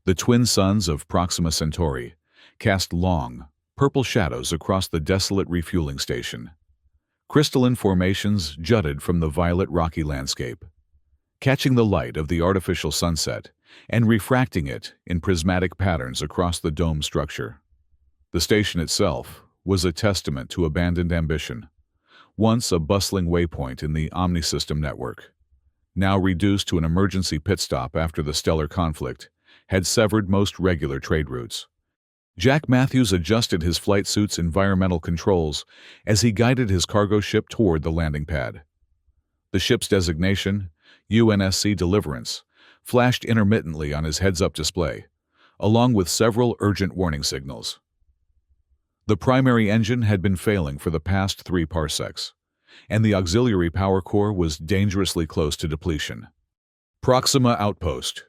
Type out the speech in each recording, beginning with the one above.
The twin suns of Proxima Centauri cast long, purple shadows across the desolate refueling station. Crystalline formations jutted from the violet rocky landscape, catching the light of the artificial sunset and refracting it in prismatic patterns across the dome structure. The station itself was a testament to abandoned ambition, once a bustling waypoint in the Omni-System network. Now reduced to an emergency pit stop after the stellar conflict had severed most regular trade routes. Jack Matthews adjusted his flight suit's environmental controls as he guided his cargo ship toward the landing pad. The ship's designation, UNSC Deliverance, flashed intermittently on his heads-up display, along with several urgent warning signals. The primary engine had been failing for the past 3 parsecs, and the auxiliary power core was dangerously close to depletion. Proxima Outpost.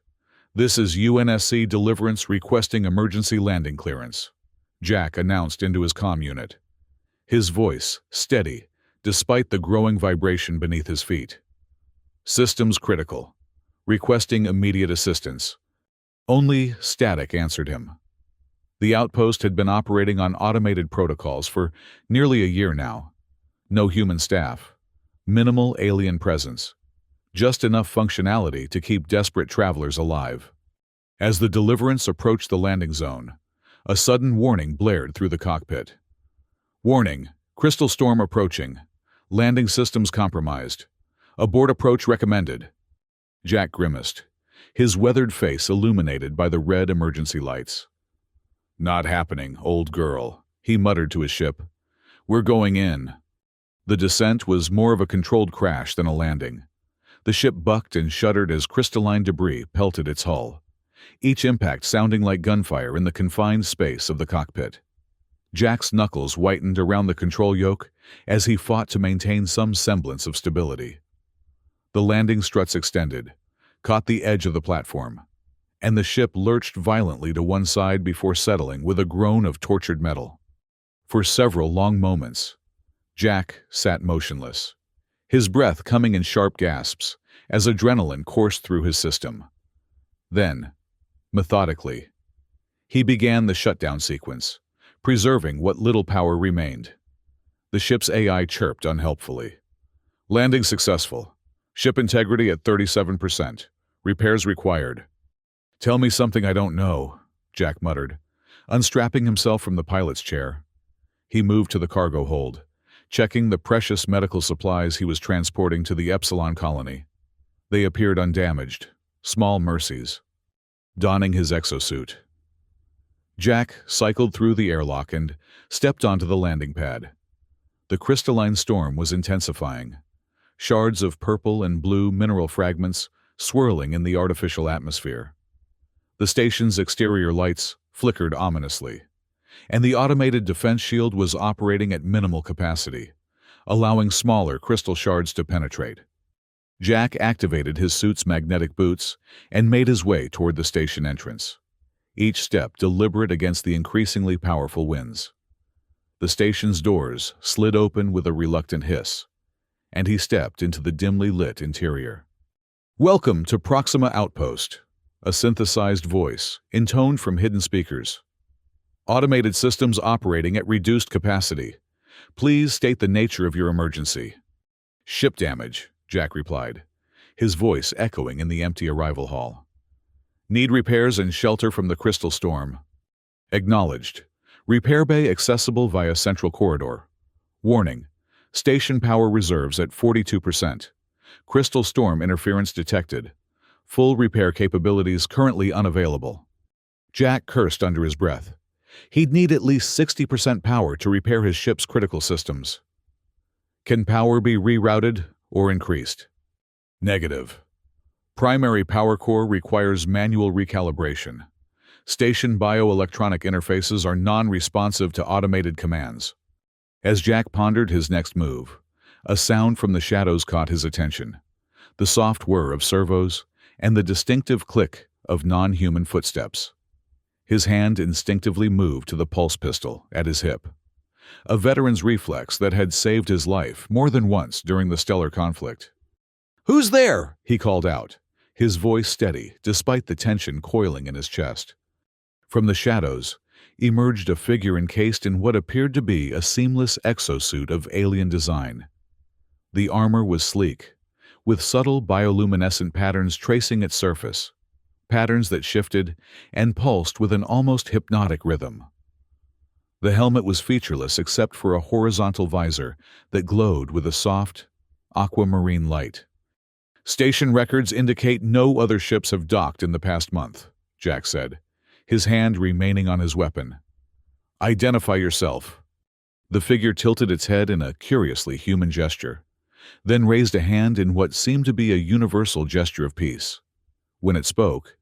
This is UNSC Deliverance requesting emergency landing clearance, Jack announced into his comm unit. His voice steady, despite the growing vibration beneath his feet. Systems critical. Requesting immediate assistance. Only static answered him. The outpost had been operating on automated protocols for nearly a year now. No human staff. Minimal alien presence. Just enough functionality to keep desperate travelers alive. As the Deliverance approached the landing zone, a sudden warning blared through the cockpit. Warning, crystal storm approaching. Landing systems compromised. Abort approach recommended. Jack grimaced, his weathered face illuminated by the red emergency lights. Not happening, old girl, he muttered to his ship. We're going in. The descent was more of a controlled crash than a landing. The ship bucked and shuddered as crystalline debris pelted its hull, each impact sounding like gunfire in the confined space of the cockpit. Jack's knuckles whitened around the control yoke as he fought to maintain some semblance of stability. The landing struts extended, caught the edge of the platform, and the ship lurched violently to one side before settling with a groan of tortured metal. For several long moments, Jack sat motionless, his breath coming in sharp gasps as adrenaline coursed through his system. Then, methodically, he began the shutdown sequence, preserving what little power remained. The ship's AI chirped unhelpfully. Landing successful. Ship integrity at 37%. Repairs required. Tell me something I don't know, Jack muttered, unstrapping himself from the pilot's chair. He moved to the cargo hold, checking the precious medical supplies he was transporting to the Epsilon colony. They appeared undamaged, small mercies. Donning his exosuit, Jack cycled through the airlock and stepped onto the landing pad. The crystalline storm was intensifying, shards of purple and blue mineral fragments swirling in the artificial atmosphere. The station's exterior lights flickered ominously, and the automated defense shield was operating at minimal capacity, allowing smaller crystal shards to penetrate. Jack activated his suit's magnetic boots and made his way toward the station entrance, each step deliberate against the increasingly powerful winds. The station's doors slid open with a reluctant hiss, and he stepped into the dimly lit interior. Welcome to Proxima Outpost, a synthesized voice, intoned from hidden speakers. Automated systems operating at reduced capacity. Please state the nature of your emergency. Ship damage, Jack replied, his voice echoing in the empty arrival hall. Need repairs and shelter from the crystal storm. Acknowledged. Repair bay accessible via central corridor. Warning. Station power reserves at 42%. Crystal storm interference detected. Full repair capabilities currently unavailable. Jack cursed under his breath. He'd need at least 60% power to repair his ship's critical systems. Can power be rerouted or increased? Negative. Primary power core requires manual recalibration. Station bioelectronic interfaces are non-responsive to automated commands. As Jack pondered his next move, a sound from the shadows caught his attention. The soft whir of servos and the distinctive click of non-human footsteps. His hand instinctively moved to the pulse pistol at his hip, a veteran's reflex that had saved his life more than once during the stellar conflict. "Who's there?" he called out, his voice steady despite the tension coiling in his chest. From the shadows emerged a figure encased in what appeared to be a seamless exosuit of alien design. The armor was sleek, with subtle bioluminescent patterns tracing its surface, patterns that shifted and pulsed with an almost hypnotic rhythm. The helmet was featureless except for a horizontal visor that glowed with a soft, aquamarine light. "Station records indicate no other ships have docked in the past month," Jack said, his hand remaining on his weapon. "Identify yourself." The figure tilted its head in a curiously human gesture, then raised a hand in what seemed to be a universal gesture of peace. When it spoke,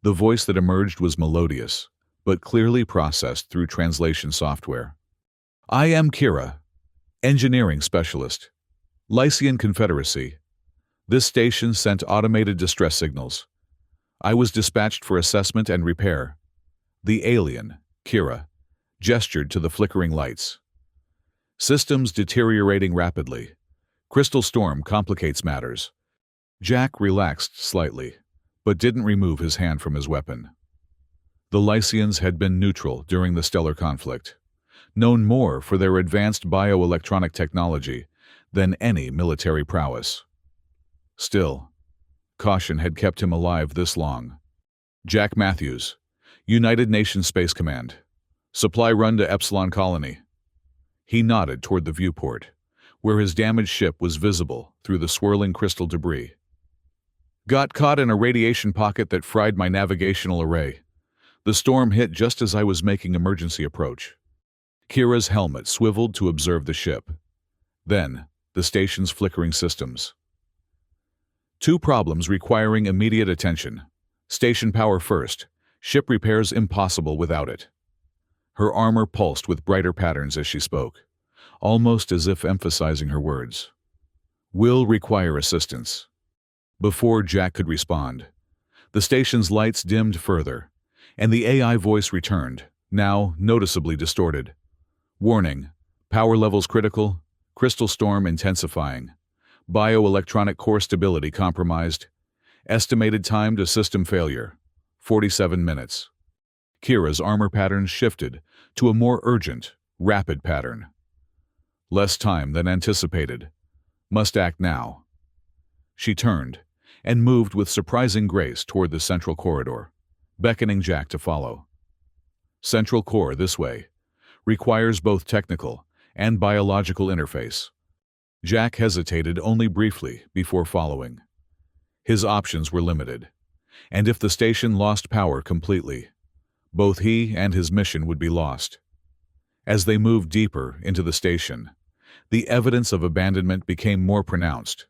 the voice that emerged was melodious, but clearly processed through translation software. "I am Kira, engineering specialist. Lycian Confederacy. This station sent automated distress signals. I was dispatched for assessment and repair." The alien, Kira, gestured to the flickering lights. "Systems deteriorating rapidly. Crystal storm complicates matters." Jack relaxed slightly, but didn't remove his hand from his weapon. The Lycians had been neutral during the stellar conflict, known more for their advanced bioelectronic technology than any military prowess. Still, caution had kept him alive this long. "Jack Matthews, United Nations Space Command. Supply run to Epsilon Colony." He nodded toward the viewport, where his damaged ship was visible through the swirling crystal debris. "Got caught in a radiation pocket that fried my navigational array. The storm hit just as I was making emergency approach." Kira's helmet swiveled to observe the ship. Then, the station's flickering systems. "Two problems requiring immediate attention. Station power first. Ship repairs impossible without it." Her armor pulsed with brighter patterns as she spoke, almost as if emphasizing her words. "Will require assistance." Before Jack could respond, the station's lights dimmed further, and the AI voice returned, now noticeably distorted. "Warning, power levels critical, crystal storm intensifying, bioelectronic core stability compromised, estimated time to system failure, 47 minutes. Kira's armor patterns shifted to a more urgent, rapid pattern. "Less time than anticipated. Must act now." She turned and moved with surprising grace toward the central corridor, beckoning Jack to follow. "Central core this way. Requires both technical and biological interface." Jack hesitated only briefly before following. His options were limited, and if the station lost power completely, both he and his mission would be lost. As they moved deeper into the station, the evidence of abandonment became more pronounced: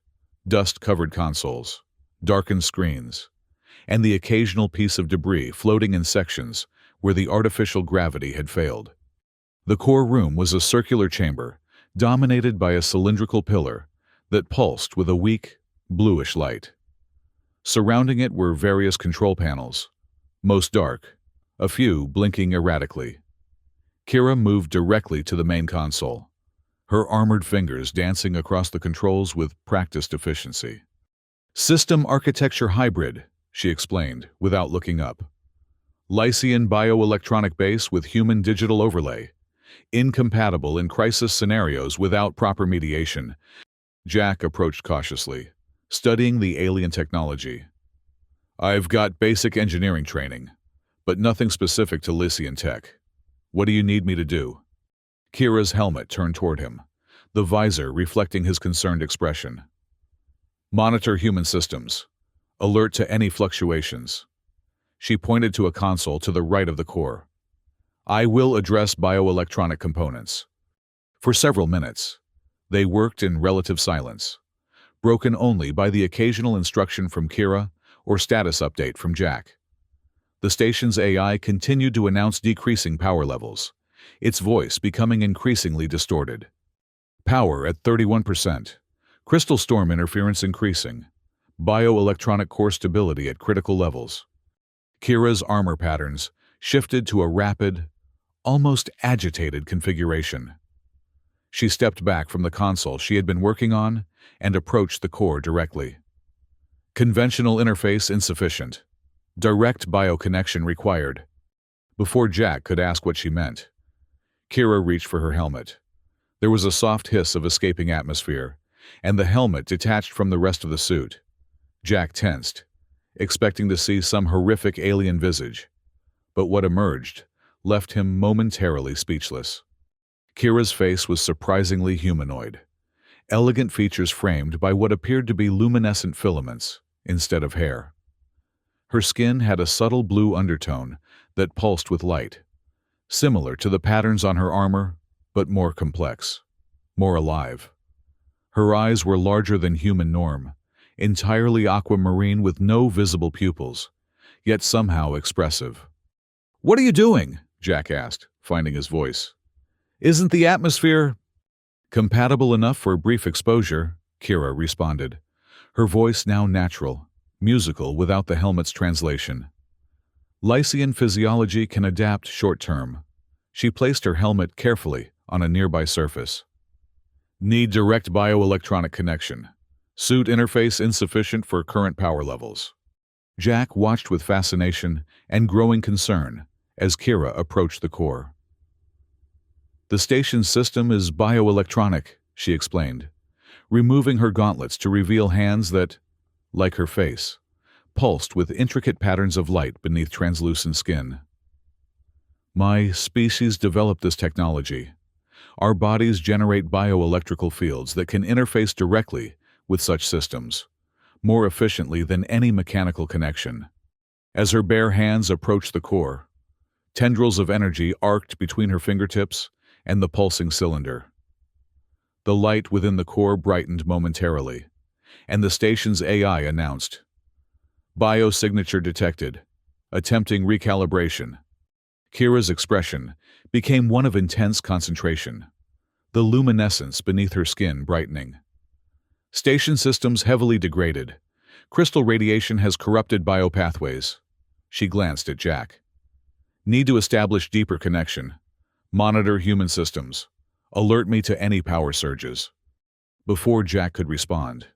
dust-covered consoles, darkened screens, and the occasional piece of debris floating in sections where the artificial gravity had failed. The core room was a circular chamber, dominated by a cylindrical pillar that pulsed with a weak, bluish light. Surrounding it were various control panels, most dark, a few blinking erratically. Kira moved directly to the main console, her armored fingers dancing across the controls with practiced efficiency. "System architecture hybrid," she explained, without looking up. "Lycian bioelectronic base with human digital overlay. Incompatible in crisis scenarios without proper mediation." Jack approached cautiously, studying the alien technology. "I've got basic engineering training, but nothing specific to Lycian tech. What do you need me to do?" Kira's helmet turned toward him, the visor reflecting his concerned expression. "Monitor human systems. Alert to any fluctuations." She pointed to a console to the right of the core. "I will address bioelectronic components." For several minutes, they worked in relative silence, broken only by the occasional instruction from Kira or status update from Jack. The station's AI continued to announce decreasing power levels, its voice becoming increasingly distorted. "Power at 31%. Crystal storm interference increasing. Bioelectronic core stability at critical levels." Kira's armor patterns shifted to a rapid, almost agitated configuration. She stepped back from the console she had been working on and approached the core directly. Conventional interface insufficient. Direct bioconnection required. Before Jack could ask what she meant, Kira reached for her helmet. There was a soft hiss of escaping atmosphere, and the helmet detached from the rest of the suit. Jack tensed, expecting to see some horrific alien visage, but what emerged left him momentarily speechless. Kira's face was surprisingly humanoid, elegant features framed by what appeared to be luminescent filaments instead of hair. Her skin had a subtle blue undertone that pulsed with light, similar to the patterns on her armor, but more complex, more alive. Her eyes were larger than human norm, entirely aquamarine with no visible pupils, yet somehow expressive. "What are you doing?" Jack asked, finding his voice. "Isn't the atmosphere compatible enough for a brief exposure?" Kira responded, her voice now natural, musical without the helmet's translation. Lycian physiology can adapt short-term. She placed her helmet carefully on a nearby surface. "Need direct bioelectronic connection. Suit interface insufficient for current power levels." Jack watched with fascination and growing concern as Kira approached the core. "The station's system is bioelectronic," she explained, removing her gauntlets to reveal hands that, like her face, pulsed with intricate patterns of light beneath translucent skin. "My species developed this technology. Our bodies generate bioelectrical fields that can interface directly with such systems, more efficiently than any mechanical connection." As her bare hands approached the core, tendrils of energy arced between her fingertips and the pulsing cylinder. The light within the core brightened momentarily, and the station's AI announced, "Biosignature detected. Attempting recalibration." Kira's expression became one of intense concentration, the luminescence beneath her skin brightening. "Station systems heavily degraded. Crystal radiation has corrupted biopathways." She glanced at Jack. "Need to establish deeper connection. Monitor human systems. Alert me to any power surges." Before Jack could respond,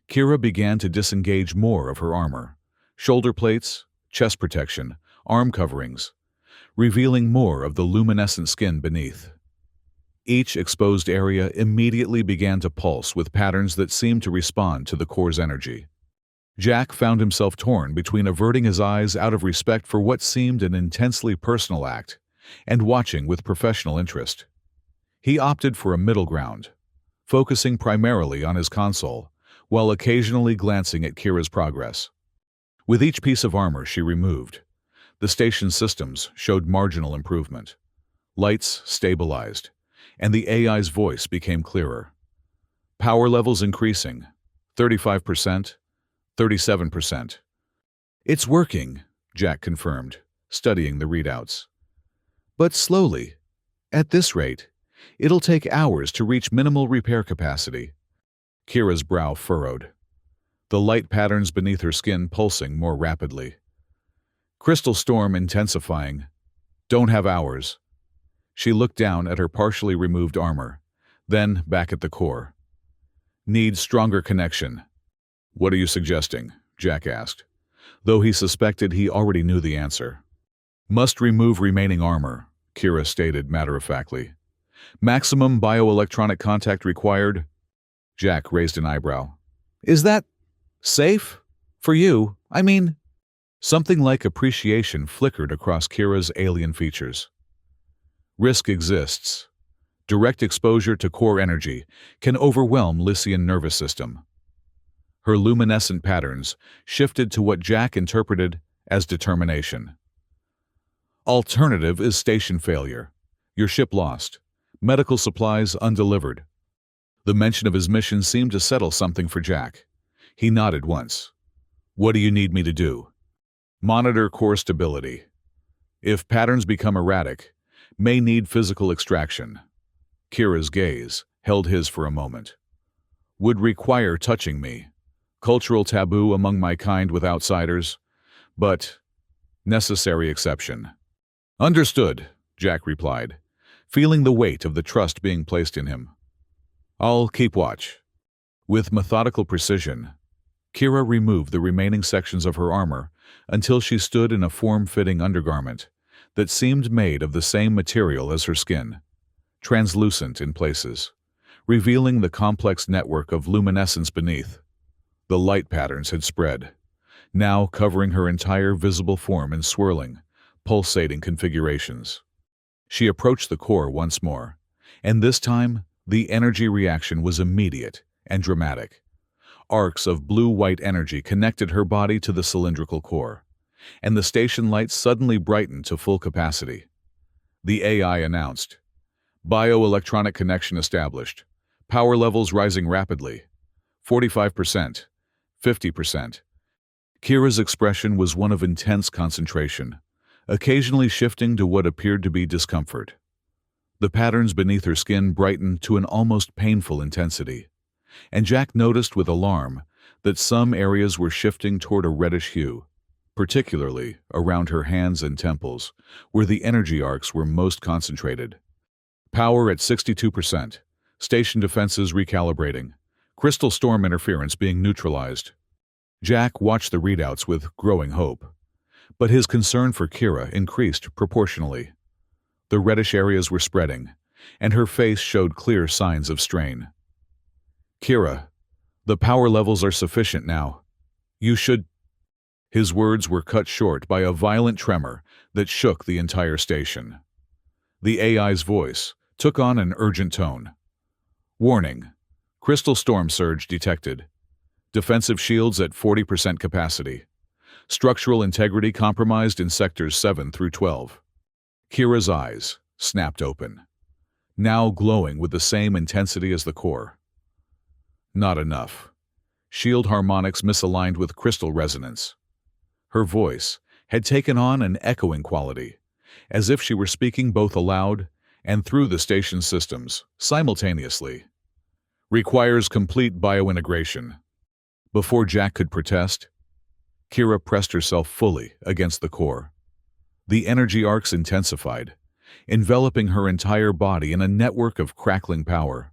Kira began to disengage more of her armor, shoulder plates, chest protection, arm coverings, revealing more of the luminescent skin beneath. Each exposed area immediately began to pulse with patterns that seemed to respond to the core's energy. Jack found himself torn between averting his eyes out of respect for what seemed an intensely personal act and watching with professional interest. He opted for a middle ground, focusing primarily on his console, while occasionally glancing at Kira's progress. With each piece of armor she removed, the station's systems showed marginal improvement. Lights stabilized, and the AI's voice became clearer. Power levels increasing, 35%, 37%. "It's working," Jack confirmed, studying the readouts. "But slowly. At this rate, it'll take hours to reach minimal repair capacity." Kira's brow furrowed, the light patterns beneath her skin pulsing more rapidly. "Crystal storm intensifying. Don't have hours." She looked down at her partially removed armor, then back at the core. "Need stronger connection." "What are you suggesting?" Jack asked, though he suspected he already knew the answer. "Must remove remaining armor," Kira stated matter-of-factly. "Maximum bioelectronic contact required." Jack raised an eyebrow. "Is that safe? For you, I mean?" Something like appreciation flickered across Kira's alien features. "Risk exists. Direct exposure to core energy can overwhelm Lycian nervous system." Her luminescent patterns shifted to what Jack interpreted as determination. "Alternative is station failure. Your ship lost. Medical supplies undelivered." The mention of his mission seemed to settle something for Jack. He nodded once. "What do you need me to do?" "Monitor core stability. If patterns become erratic, may need physical extraction." Kira's gaze held his for a moment. "Would require touching me. Cultural taboo among my kind with outsiders, but necessary exception." "Understood," Jack replied, feeling the weight of the trust being placed in him. "I'll keep watch." With methodical precision, Kira removed the remaining sections of her armor until she stood in a form-fitting undergarment that seemed made of the same material as her skin, translucent in places, revealing the complex network of luminescence beneath. The light patterns had spread, now covering her entire visible form in swirling, pulsating configurations. She approached the core once more, and this time the energy reaction was immediate and dramatic. Arcs of blue-white energy connected her body to the cylindrical core, and the station lights suddenly brightened to full capacity. The AI announced, "Bioelectronic connection established. Power levels rising rapidly. 45%, 50%. Kira's expression was one of intense concentration, occasionally shifting to what appeared to be discomfort. The patterns beneath her skin brightened to an almost painful intensity, and Jack noticed with alarm that some areas were shifting toward a reddish hue, particularly around her hands and temples, where the energy arcs were most concentrated. Power at 62%, station defenses recalibrating, crystal storm interference being neutralized. Jack watched the readouts with growing hope, but his concern for Kira increased proportionally. The reddish areas were spreading, and her face showed clear signs of strain. "Kira, the power levels are sufficient now. You should—" His words were cut short by a violent tremor that shook the entire station. The AI's voice took on an urgent tone. "Warning. Crystal storm surge detected. Defensive shields at 40% capacity. Structural integrity compromised in sectors 7 through 12. Kira's eyes snapped open, now glowing with the same intensity as the core. Not enough. Shield harmonics misaligned with crystal resonance. Her voice had taken on an echoing quality, as if she were speaking both aloud and through the station's systems simultaneously. Requires complete biointegration. Before Jack could protest, Kira pressed herself fully against the core. The energy arcs intensified, enveloping her entire body in a network of crackling power.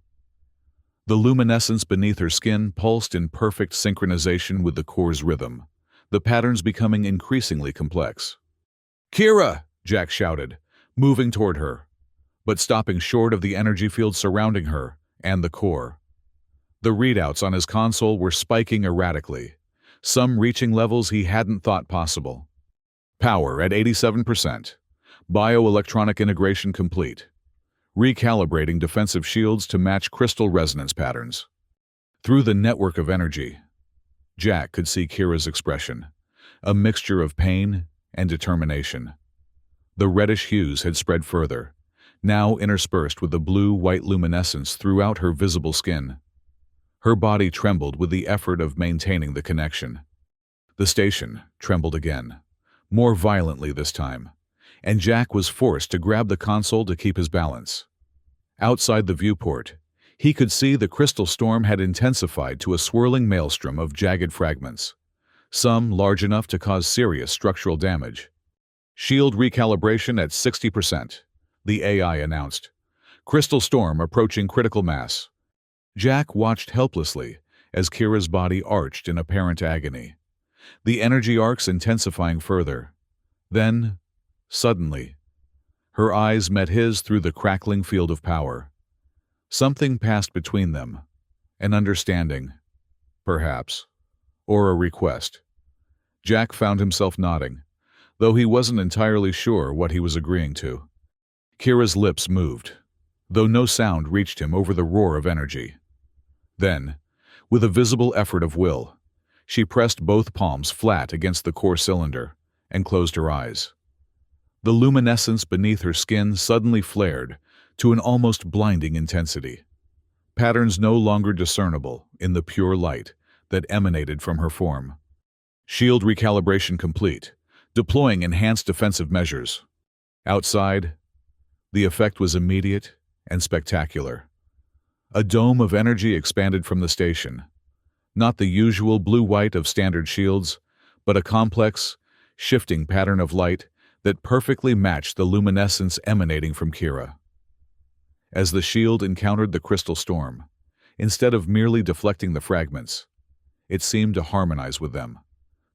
The luminescence beneath her skin pulsed in perfect synchronization with the core's rhythm, the patterns becoming increasingly complex. "Kira!" Jack shouted, moving toward her, but stopping short of the energy field surrounding her and the core. The readouts on his console were spiking erratically, some reaching levels he hadn't thought possible. Power at 87%. Bioelectronic integration complete. Recalibrating defensive shields to match crystal resonance patterns. Through the network of energy, Jack could see Kira's expression, a mixture of pain and determination. The reddish hues had spread further, now interspersed with the blue-white luminescence throughout her visible skin. Her body trembled with the effort of maintaining the connection. The station trembled again, more violently this time, and Jack was forced to grab the console to keep his balance. Outside the viewport, he could see the crystal storm had intensified to a swirling maelstrom of jagged fragments, some large enough to cause serious structural damage. "Shield recalibration at 60%, the AI announced. "Crystal storm approaching critical mass." Jack watched helplessly as Kira's body arched in apparent agony, the energy arcs intensifying further. Then, suddenly, her eyes met his through the crackling field of power. Something passed between them, an understanding, perhaps, or a request. Jack found himself nodding, though he wasn't entirely sure what he was agreeing to. Kira's lips moved, though no sound reached him over the roar of energy. Then, with a visible effort of will, she pressed both palms flat against the core cylinder and closed her eyes. The luminescence beneath her skin suddenly flared to an almost blinding intensity, patterns no longer discernible in the pure light that emanated from her form. Shield recalibration complete, deploying enhanced defensive measures. Outside, the effect was immediate and spectacular. A dome of energy expanded from the station, not the usual blue-white of standard shields, but a complex, shifting pattern of light that perfectly matched the luminescence emanating from Kira. As the shield encountered the crystal storm, instead of merely deflecting the fragments, It seemed to harmonize with them,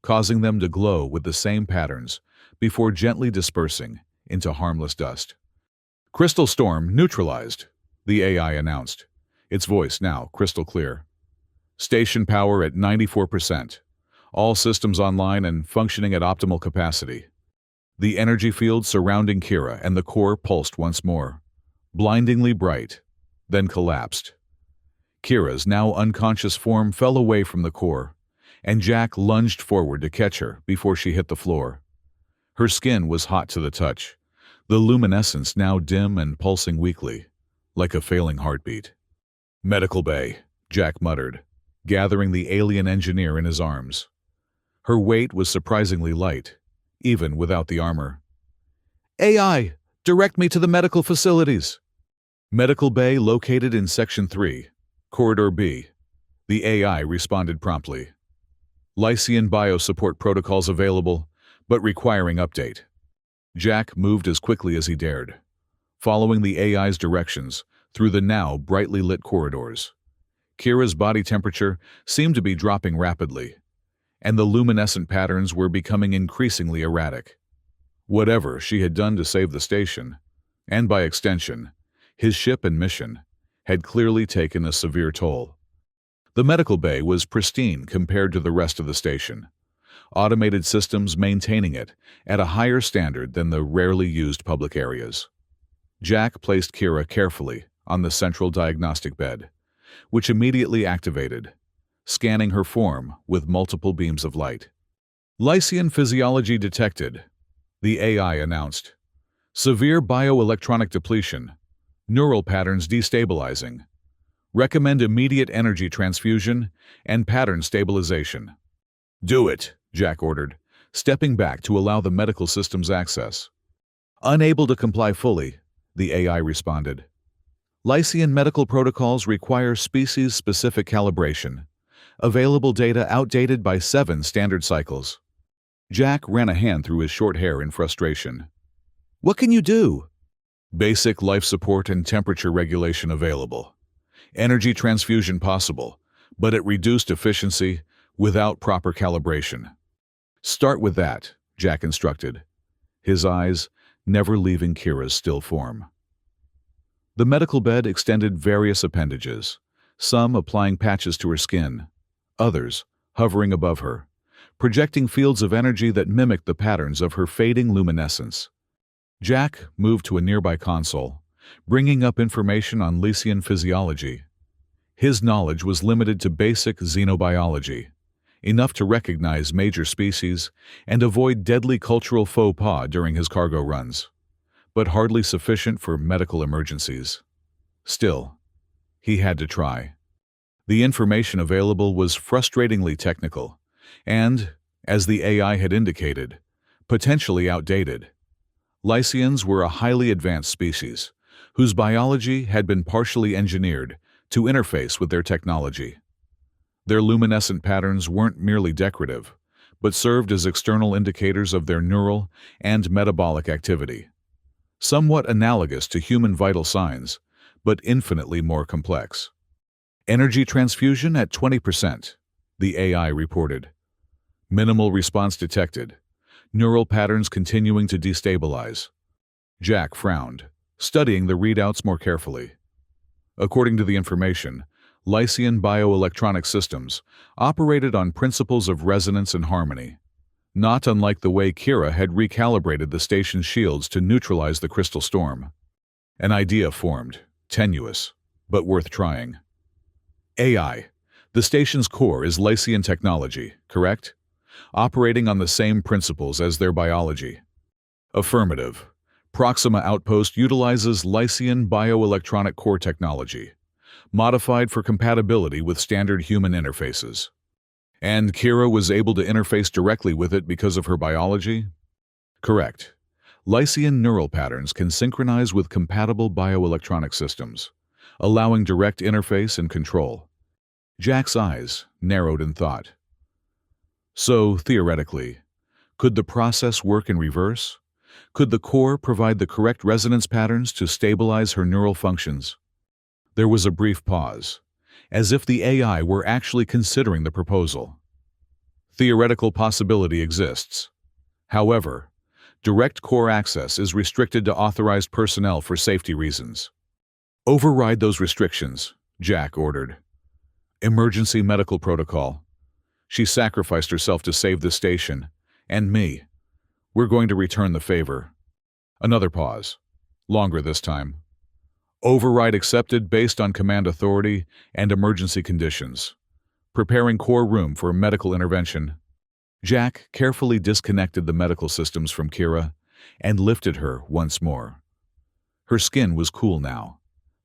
causing them to glow with the same patterns before gently dispersing into harmless dust. "Crystal storm neutralized," the AI announced, its voice now crystal clear. "Station power at 94%. All systems online and functioning at optimal capacity." The energy field surrounding Kira and the core pulsed once more, blindingly bright, then collapsed. Kira's now unconscious form fell away from the core, and Jack lunged forward to catch her before she hit the floor. Her skin was hot to the touch, the luminescence now dim and pulsing weakly, like a failing heartbeat. "Medical bay," Jack muttered, gathering the alien engineer in his arms. Her weight was surprisingly light, even without the armor. "AI, direct me to the medical facilities." "Medical bay located in Section 3, Corridor B," the AI responded promptly. "Lycian bio-support protocols available, but requiring update." Jack moved as quickly as he dared, following the AI's directions through the now brightly lit corridors. Kira's body temperature seemed to be dropping rapidly, and the luminescent patterns were becoming increasingly erratic. Whatever she had done to save the station, and by extension, his ship and mission, had clearly taken a severe toll. The medical bay was pristine compared to the rest of the station, automated systems maintaining it at a higher standard than the rarely used public areas. Jack placed Kira carefully on the central diagnostic bed, which immediately activated, scanning her form with multiple beams of light. "Lycian physiology detected," the AI announced. "Severe bioelectronic depletion, neural patterns destabilizing. Recommend immediate energy transfusion and pattern stabilization." "Do it," Jack ordered, stepping back to allow the medical system's access. "Unable to comply fully," the AI responded. "Lycian medical protocols require species-specific calibration. Available data outdated by 7 standard cycles." Jack ran a hand through his short hair in frustration. "What can you do?" "Basic life support and temperature regulation available. Energy transfusion possible, but at reduced efficiency without proper calibration." "Start with that," Jack instructed, his eyes never leaving Kira's still form. The medical bed extended various appendages, some applying patches to her skin, others hovering above her, projecting fields of energy that mimicked the patterns of her fading luminescence. Jack moved to a nearby console, bringing up information on Lycian physiology. His knowledge was limited to basic xenobiology, enough to recognize major species and avoid deadly cultural faux pas during his cargo runs, but hardly sufficient for medical emergencies. Still, he had to try. The information available was frustratingly technical and, as the AI had indicated, potentially outdated. Lycians were a highly advanced species, whose biology had been partially engineered to interface with their technology. Their luminescent patterns weren't merely decorative, but served as external indicators of their neural and metabolic activity. Somewhat analogous to human vital signs, but infinitely more complex. "Energy transfusion at 20%, the AI reported. "Minimal response detected. Neural patterns continuing to destabilize." Jack frowned, studying the readouts more carefully. According to the information, Lycian bioelectronic systems operated on principles of resonance and harmony, not unlike the way Kira had recalibrated the station's shields to neutralize the crystal storm. An idea formed, tenuous, but worth trying. "AI, the station's core is Lycian technology, correct? Operating on the same principles as their biology." "Affirmative. Proxima Outpost utilizes Lycian bioelectronic core technology, modified for compatibility with standard human interfaces." "And Kira was able to interface directly with it because of her biology?" "Correct. Lycian neural patterns can synchronize with compatible bioelectronic systems, allowing direct interface and control." Jack's eyes narrowed in thought. "So, theoretically, could the process work in reverse? Could the core provide the correct resonance patterns to stabilize her neural functions?" There was a brief pause, as if the AI were actually considering the proposal. Theoretical possibility exists. However, direct core access is restricted to authorized personnel for safety reasons. Override those restrictions, Jack ordered. Emergency medical protocol. She sacrificed herself to save the station, and me. We're going to return the favor. Another pause. Longer this time. Override accepted based on command authority and emergency conditions. Preparing core room for medical intervention. Jack carefully disconnected the medical systems from Kira and lifted her once more. Her skin was cool now,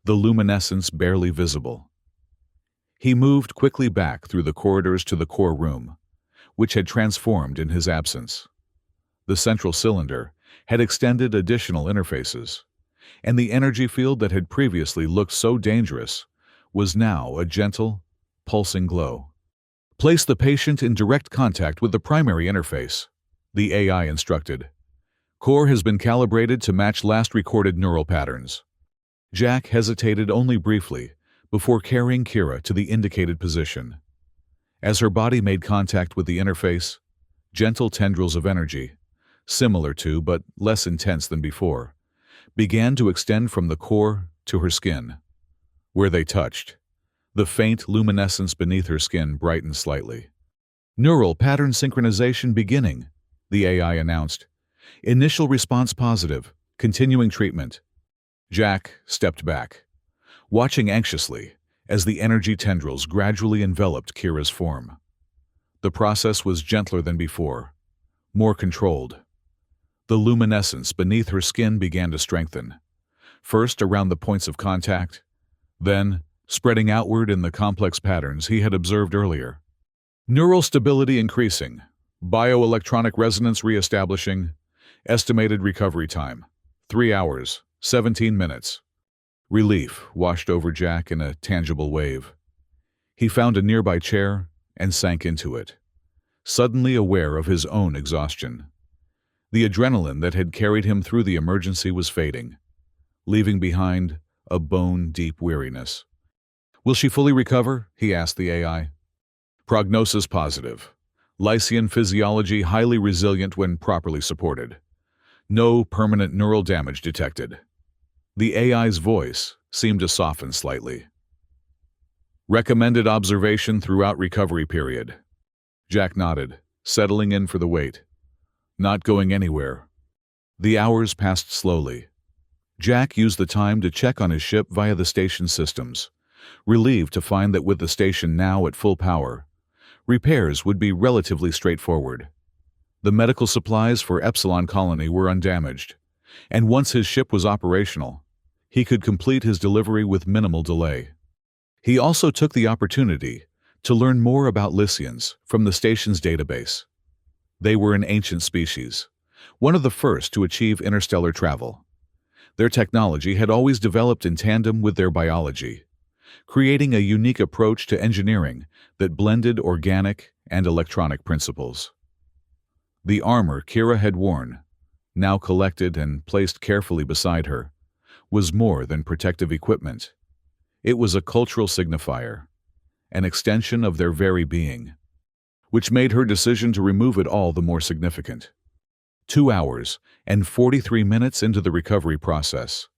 the luminescence barely visible. He moved quickly back through the corridors to the core room, which had transformed in his absence. The central cylinder had extended additional interfaces, and the energy field that had previously looked so dangerous was now a gentle, pulsing glow. Place the patient in direct contact with the primary interface, the AI instructed. Core has been calibrated to match last recorded neural patterns. Jack hesitated only briefly before carrying Kira to the indicated position. As her body made contact with the interface, gentle tendrils of energy, similar to but less intense than before, began to extend from the core to her skin. Where they touched, the faint luminescence beneath her skin brightened slightly. Neural pattern synchronization beginning, the AI announced. Initial response positive, continuing treatment. Jack stepped back, watching anxiously as the energy tendrils gradually enveloped Kira's form. The process was gentler than before, more controlled. The luminescence beneath her skin began to strengthen, first around the points of contact, then spreading outward in the complex patterns he had observed earlier. Neural stability increasing, bioelectronic resonance reestablishing, estimated recovery time, 3 hours, 17 minutes. Relief washed over Jack in a tangible wave. He found a nearby chair and sank into it, suddenly aware of his own exhaustion. The adrenaline that had carried him through the emergency was fading, leaving behind a bone-deep weariness. Will she fully recover? He asked the AI. Prognosis positive. Lycian physiology highly resilient when properly supported. No permanent neural damage detected. The AI's voice seemed to soften slightly. Recommended observation throughout recovery period. Jack nodded, settling in for the wait. Not going anywhere. The hours passed slowly. Jack used the time to check on his ship via the station systems, relieved to find that with the station now at full power, repairs would be relatively straightforward. The medical supplies for Epsilon Colony were undamaged, and once his ship was operational, he could complete his delivery with minimal delay. He also took the opportunity to learn more about Lycians from the station's database. They were an ancient species, one of the first to achieve interstellar travel. Their technology had always developed in tandem with their biology, creating a unique approach to engineering that blended organic and electronic principles. The armor Kira had worn, now collected and placed carefully beside her, was more than protective equipment. It was a cultural signifier, an extension of their very being, which made her decision to remove it all the more significant. 2 hours and 43 minutes into the recovery process,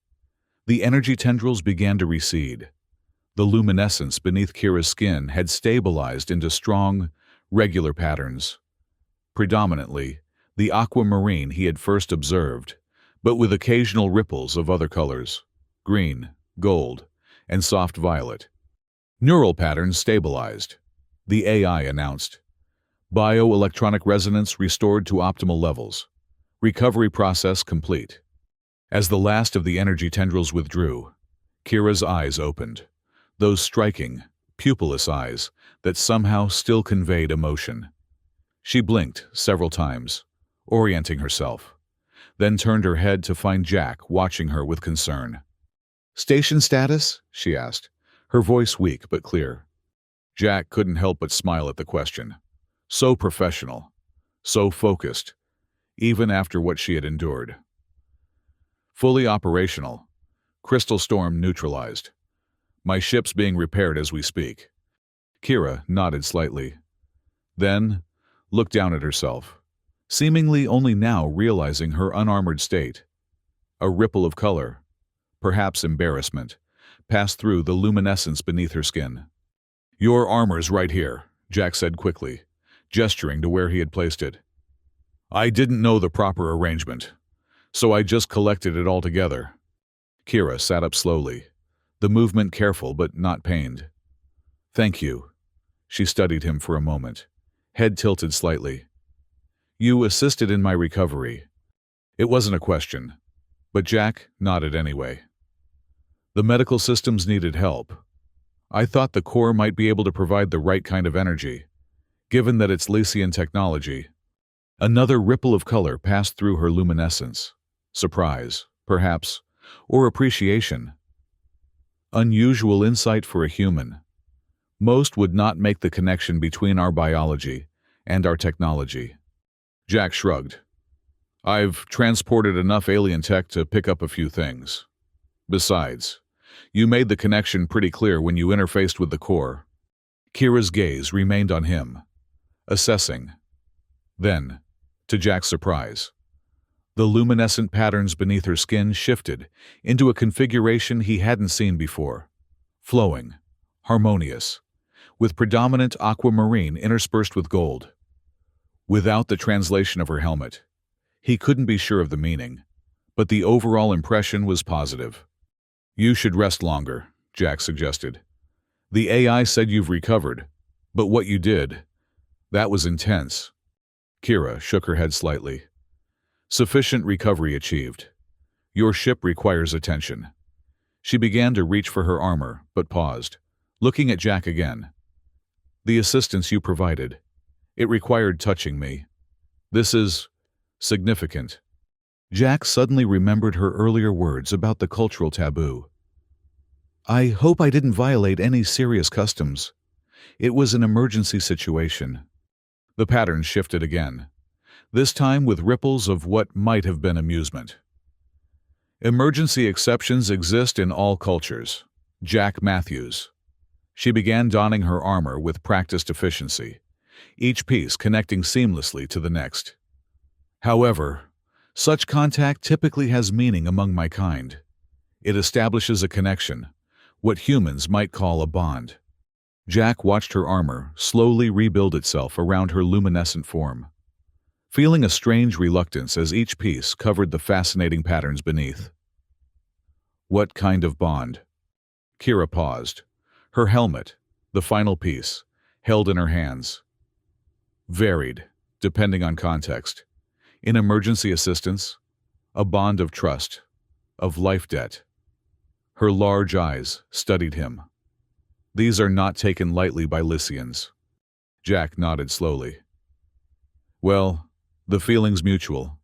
the energy tendrils began to recede. The luminescence beneath Kira's skin had stabilized into strong, regular patterns. Predominantly, the aquamarine he had first observed, but with occasional ripples of other colors, green, gold, and soft violet. Neural patterns stabilized, the AI announced. Bioelectronic resonance restored to optimal levels. Recovery process complete. As the last of the energy tendrils withdrew, Kira's eyes opened, those striking, pupilless eyes that somehow still conveyed emotion. She blinked several times, orienting herself, then turned her head to find Jack watching her with concern. "Station status?" she asked, her voice weak but clear. Jack couldn't help but smile at the question. So professional, so focused, even after what she had endured. Fully operational, Crystal Storm neutralized. My ship's being repaired as we speak. Kira nodded slightly. Then, looked down at herself, seemingly only now realizing her unarmored state. A ripple of color, perhaps embarrassment, passed through the luminescence beneath her skin. Your armor's right here, Jack said quickly, gesturing to where he had placed it. I didn't know the proper arrangement, so I just collected it all together. Kira sat up slowly, the movement careful but not pained. Thank you. She studied him for a moment, head tilted slightly. You assisted in my recovery. It wasn't a question, but Jack nodded anyway. The medical systems needed help. I thought the core might be able to provide the right kind of energy, given that it's Lycian technology. Another ripple of color passed through her luminescence. Surprise, perhaps, or appreciation. Unusual insight for a human. Most would not make the connection between our biology and our technology. Jack shrugged. I've transported enough alien tech to pick up a few things. Besides, you made the connection pretty clear when you interfaced with the core. Kira's gaze remained on him, assessing. Then, to Jack's surprise, the luminescent patterns beneath her skin shifted into a configuration he hadn't seen before. Flowing, harmonious, with predominant aquamarine interspersed with gold. Without the translation of her helmet, he couldn't be sure of the meaning, but the overall impression was positive. You should rest longer, Jack suggested. The AI said you've recovered, but what you did, that was intense. Kira shook her head slightly. Sufficient recovery achieved. Your ship requires attention. She began to reach for her armor, but paused, looking at Jack again. The assistance you provided, it required touching me. This is significant. Jack suddenly remembered her earlier words about the cultural taboo. I hope I didn't violate any serious customs. It was an emergency situation. The pattern shifted again, this time with ripples of what might have been amusement. Emergency exceptions exist in all cultures. Jack Matthews. She began donning her armor with practiced efficiency, each piece connecting seamlessly to the next. However, such contact typically has meaning among my kind. It establishes a connection, what humans might call a bond. Jack watched her armor slowly rebuild itself around her luminescent form, feeling a strange reluctance as each piece covered the fascinating patterns beneath. What kind of bond? Kira paused, her helmet, the final piece, held in her hands. Varied, depending on context. In emergency assistance, a bond of trust, of life debt. Her large eyes studied him. These are not taken lightly by Lycians. Jack nodded slowly. Well, the feeling's mutual.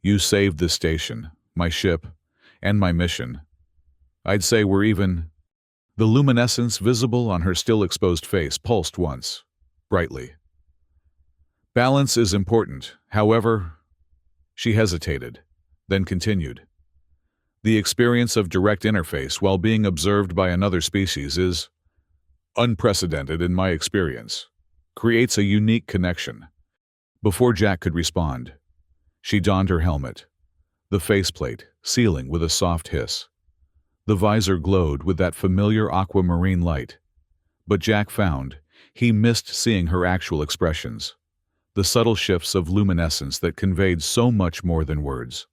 You saved this station, my ship, and my mission. I'd say we're even. The luminescence visible on her still exposed face pulsed once, brightly. Balance is important, however. She hesitated, then continued. The experience of direct interface while being observed by another species is unprecedented in my experience. Creates a unique connection. Before Jack could respond, she donned her helmet, the faceplate sealing with a soft hiss. The visor glowed with that familiar aquamarine light, but Jack found he missed seeing her actual expressions, the subtle shifts of luminescence that conveyed so much more than words.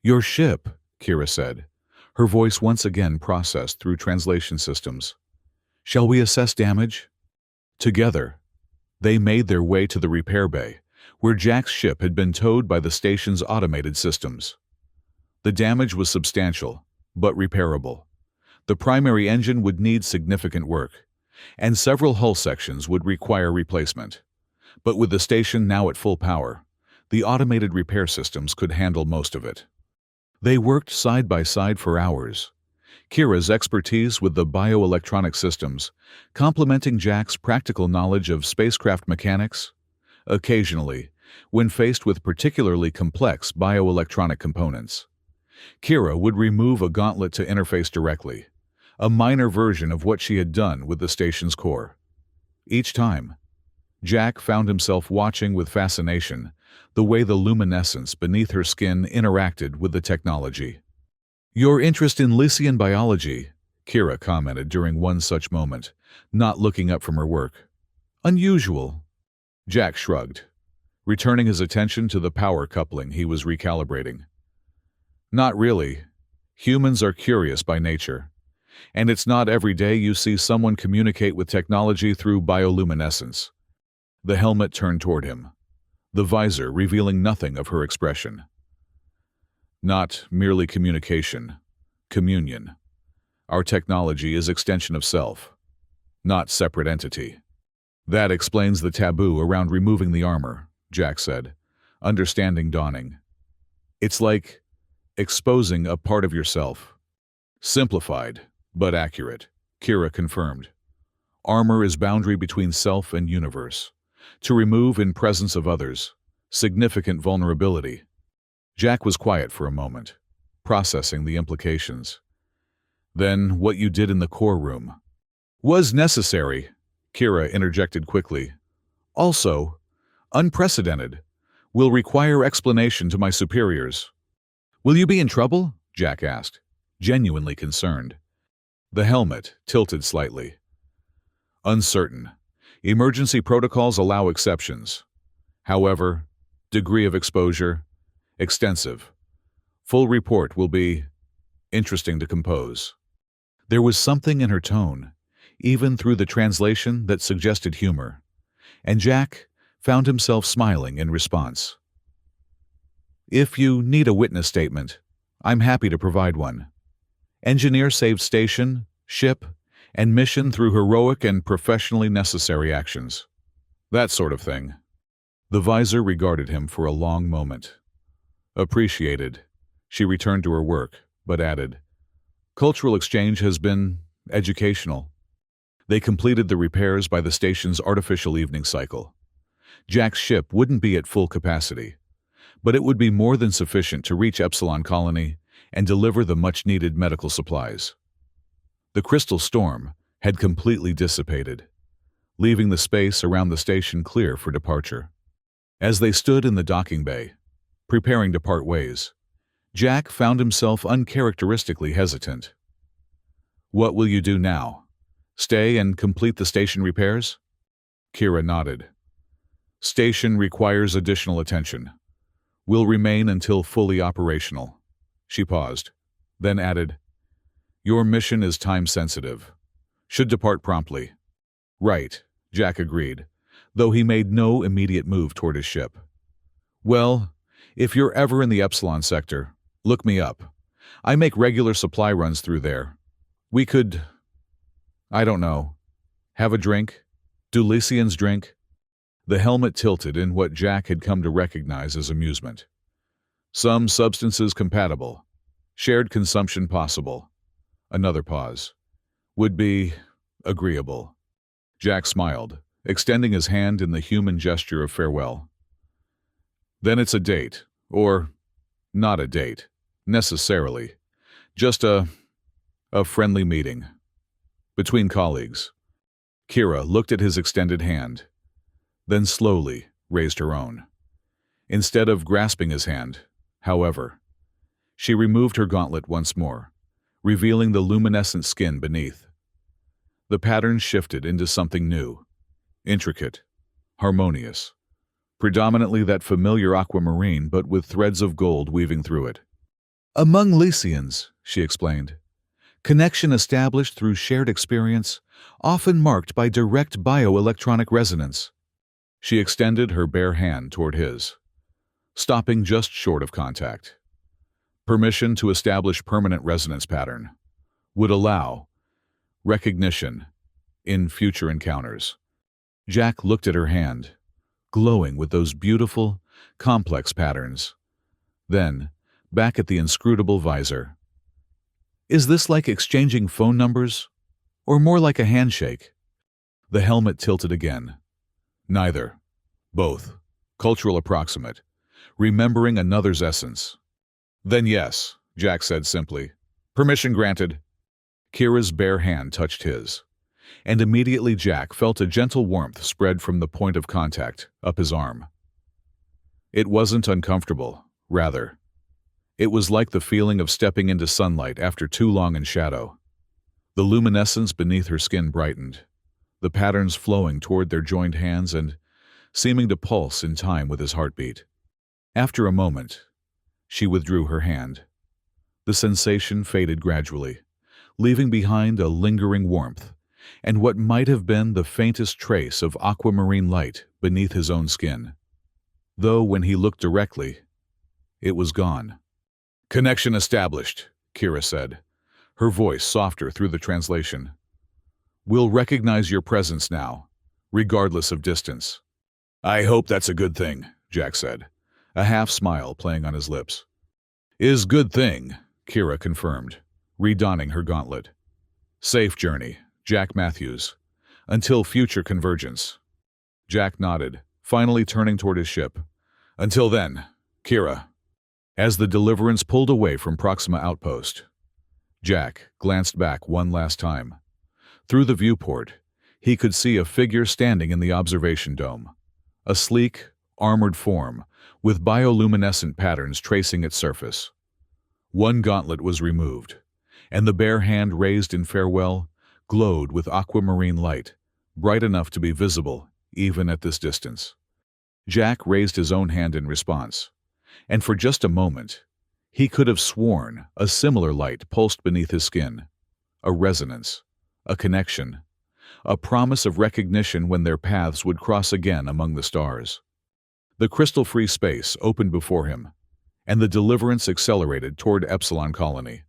Your ship, Kira said, her voice once again processed through translation systems. Shall we assess damage? Together, they made their way to the repair bay, where Jack's ship had been towed by the station's automated systems. The damage was substantial, but repairable. The primary engine would need significant work, and several hull sections would require replacement. But with the station now at full power, the automated repair systems could handle most of it. They worked side by side for hours, Kira's expertise with the bioelectronic systems, complementing Jack's practical knowledge of spacecraft mechanics. Occasionally, when faced with particularly complex bioelectronic components, Kira would remove a gauntlet to interface directly, a minor version of what she had done with the station's core. Each time, Jack found himself watching with fascination the way the luminescence beneath her skin interacted with the technology. "Your interest in Lycian biology," Kira commented during one such moment, not looking up from her work. "Unusual." Jack shrugged, returning his attention to the power coupling he was recalibrating. "Not really. Humans are curious by nature, and it's not every day you see someone communicate with technology through bioluminescence." The helmet turned toward him, the visor revealing nothing of her expression. "Not merely communication, communion. Our technology is extension of self, not separate entity." "That explains the taboo around removing the armor," Jack said, understanding dawning. "It's like exposing a part of yourself." "Simplified, but accurate," Kira confirmed. "Armor is boundary between self and universe. To remove in presence of others, significant vulnerability." Jack was quiet for a moment, processing the implications. "Then what you did in the core room was necessary," Kira interjected quickly. "Also, unprecedented. Will require explanation to my superiors." "Will you be in trouble?" Jack asked, genuinely concerned. The helmet tilted slightly. "Uncertain. Emergency protocols allow exceptions. However, degree of exposure, extensive. Full report will be interesting to compose." There was something in her tone, even through the translation, that suggested humor, and Jack found himself smiling in response. "If you need a witness statement, I'm happy to provide one. Engineer saved station, ship, and mission through heroic and professionally necessary actions." That sort of thing. The visor regarded him for a long moment. "Appreciated." She returned to her work, but added, "Cultural exchange has been educational." They completed the repairs by the station's artificial evening cycle. Jack's ship wouldn't be at full capacity, but it would be more than sufficient to reach Epsilon Colony and deliver the much-needed medical supplies. The crystal storm had completely dissipated, leaving the space around the station clear for departure. As they stood in the docking bay, preparing to part ways, Jack found himself uncharacteristically hesitant. "What will you do now? Stay and complete the station repairs?" Kira nodded. "Station requires additional attention. Will remain until fully operational." She paused, then added, "Your mission is time-sensitive. Should depart promptly." "Right," Jack agreed, though he made no immediate move toward his ship. "Well, if you're ever in the Epsilon sector, look me up. I make regular supply runs through there. We could, I don't know, have a drink? Do Lycians drink?" The helmet tilted in what Jack had come to recognize as amusement. "Some substances compatible. Shared consumption possible." Another pause. "Would be agreeable." Jack smiled, extending his hand in the human gesture of farewell. "Then it's a date, or not a date, necessarily. Just a friendly meeting. Between colleagues." Kira looked at his extended hand, then slowly raised her own. Instead of grasping his hand, however, she removed her gauntlet once more, revealing the luminescent skin beneath. The pattern shifted into something new, intricate, harmonious, predominantly that familiar aquamarine but with threads of gold weaving through it. "Among Lycians," she explained, "connection established through shared experience, often marked by direct bioelectronic resonance." She extended her bare hand toward his, stopping just short of contact. "Permission to establish permanent resonance pattern. Would allow recognition in future encounters." Jack looked at her hand, glowing with those beautiful, complex patterns. Then, back at the inscrutable visor. "Is this like exchanging phone numbers, or more like a handshake?" The helmet tilted again. "Neither. Both. Cultural approximate. Remembering another's essence." "Then yes," Jack said simply. "Permission granted." Kira's bare hand touched his, and immediately Jack felt a gentle warmth spread from the point of contact up his arm. It wasn't uncomfortable, rather. It was like the feeling of stepping into sunlight after too long in shadow. The luminescence beneath her skin brightened, the patterns flowing toward their joined hands and seeming to pulse in time with his heartbeat. After a moment, she withdrew her hand. The sensation faded gradually, leaving behind a lingering warmth and what might have been the faintest trace of aquamarine light beneath his own skin. Though when he looked directly, it was gone. "Connection established," Kira said, her voice softer through the translation. "We'll recognize your presence now, regardless of distance." "I hope that's a good thing," Jack said, a half-smile playing on his lips. "Is good thing," Kira confirmed, redonning her gauntlet. "Safe journey, Jack Matthews. Until future convergence." Jack nodded, finally turning toward his ship. "Until then, Kira." As the Deliverance pulled away from Proxima Outpost, Jack glanced back one last time. Through the viewport, he could see a figure standing in the observation dome. A sleek, armored form, with bioluminescent patterns tracing its surface. One gauntlet was removed, and the bare hand raised in farewell glowed with aquamarine light, bright enough to be visible even at this distance. Jack raised his own hand in response, and for just a moment, he could have sworn a similar light pulsed beneath his skin. A resonance, a connection, a promise of recognition when their paths would cross again among the stars. The crystal-free space opened before him, and the Deliverance accelerated toward Epsilon Colony,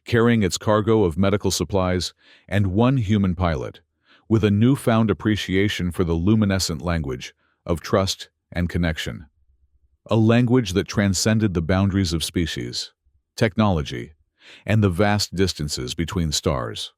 carrying its cargo of medical supplies and one human pilot, with a newfound appreciation for the luminescent language of trust and connection. A language that transcended the boundaries of species, technology, and the vast distances between stars.